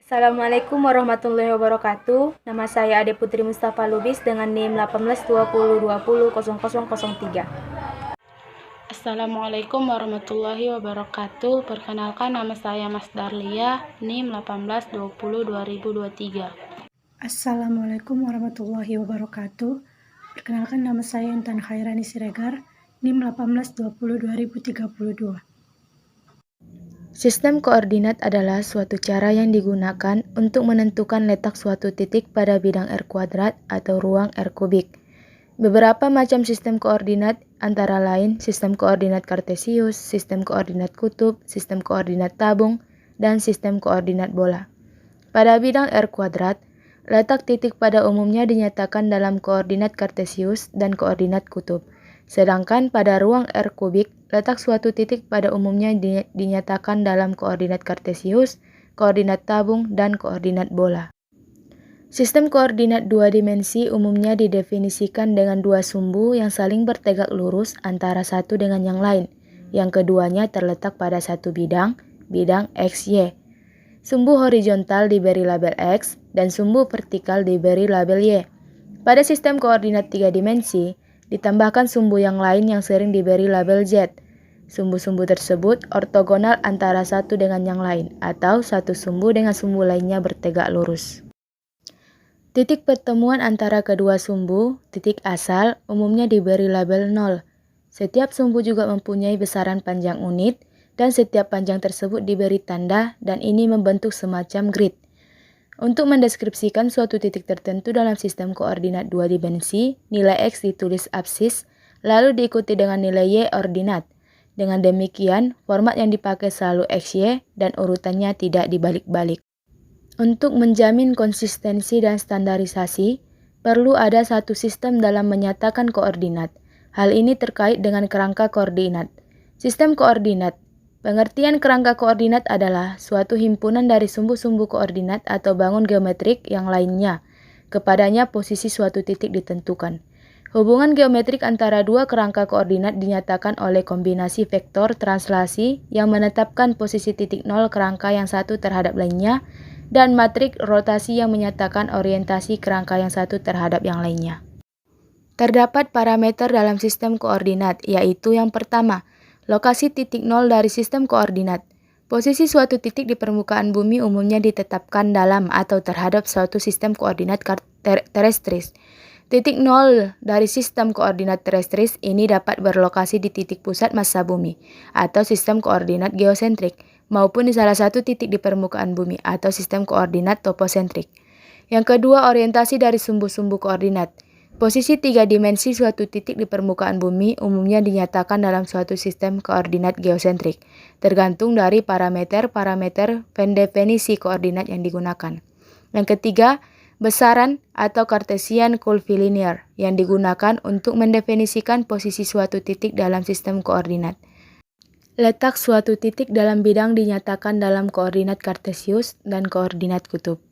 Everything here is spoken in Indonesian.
Assalamualaikum warahmatullahi wabarakatuh. Nama saya Ade Putri Mustafa Lubis dengan NIM 1820200003. Assalamualaikum warahmatullahi wabarakatuh. Perkenalkan, nama saya Mas Darlia, NIM 18202023. Assalamualaikum warahmatullahi wabarakatuh. Perkenalkan, nama saya Intan Khairani Siregar, NIM 18202032. Sistem koordinat adalah suatu cara yang digunakan untuk menentukan letak suatu titik pada bidang R² atau ruang R kubik. Beberapa macam sistem koordinat antara lain sistem koordinat kartesius, sistem koordinat kutub, sistem koordinat tabung, dan sistem koordinat bola. Pada bidang R², letak titik pada umumnya dinyatakan dalam koordinat kartesius dan koordinat kutub. Sedangkan pada ruang R kubik, letak suatu titik pada umumnya dinyatakan dalam koordinat kartesius, koordinat tabung, dan koordinat bola. Sistem koordinat dua dimensi umumnya didefinisikan dengan dua sumbu yang saling bertegak lurus antara satu dengan yang lain, yang keduanya terletak pada satu bidang XY. Sumbu horizontal diberi label X dan sumbu vertikal diberi label Y. Pada sistem koordinat tiga dimensi, ditambahkan sumbu yang lain yang sering diberi label Z. Sumbu-sumbu tersebut ortogonal antara satu dengan yang lain, atau satu sumbu dengan sumbu lainnya bertegak lurus. Titik pertemuan antara kedua sumbu, titik asal, umumnya diberi label 0. Setiap sumbu juga mempunyai besaran panjang unit, dan setiap panjang tersebut diberi tanda, dan ini membentuk semacam grid. Untuk mendeskripsikan suatu titik tertentu dalam sistem koordinat dua dimensi, nilai X ditulis absis, lalu diikuti dengan nilai Y ordinat. Dengan demikian, format yang dipakai selalu XY dan urutannya tidak dibalik-balik. Untuk menjamin konsistensi dan standarisasi, perlu ada satu sistem dalam menyatakan koordinat. Hal ini terkait dengan kerangka koordinat. Sistem koordinat. Pengertian kerangka koordinat adalah suatu himpunan dari sumbu-sumbu koordinat atau bangun geometrik yang lainnya. Kepadanya posisi suatu titik ditentukan. Hubungan geometrik antara dua kerangka koordinat dinyatakan oleh kombinasi vektor translasi yang menetapkan posisi titik 0 kerangka yang satu terhadap lainnya, dan matrik rotasi yang menyatakan orientasi kerangka yang satu terhadap yang lainnya. Terdapat parameter dalam sistem koordinat, yaitu yang pertama, lokasi titik 0 dari sistem koordinat. Posisi suatu titik di permukaan bumi umumnya ditetapkan dalam atau terhadap suatu sistem koordinat terestris. Titik 0 dari sistem koordinat terestris ini dapat berlokasi di titik pusat massa bumi, atau sistem koordinat geosentrik, maupun di salah satu titik di permukaan bumi, atau sistem koordinat toposentrik. Yang kedua, orientasi dari sumbu-sumbu koordinat. Posisi tiga dimensi suatu titik di permukaan bumi umumnya dinyatakan dalam suatu sistem koordinat geosentrik, tergantung dari parameter pendefinisi koordinat yang digunakan. Yang ketiga, besaran atau Cartesian curvilinear yang digunakan untuk mendefinisikan posisi suatu titik dalam sistem koordinat. Letak suatu titik dalam bidang dinyatakan dalam koordinat kartesius dan koordinat kutub.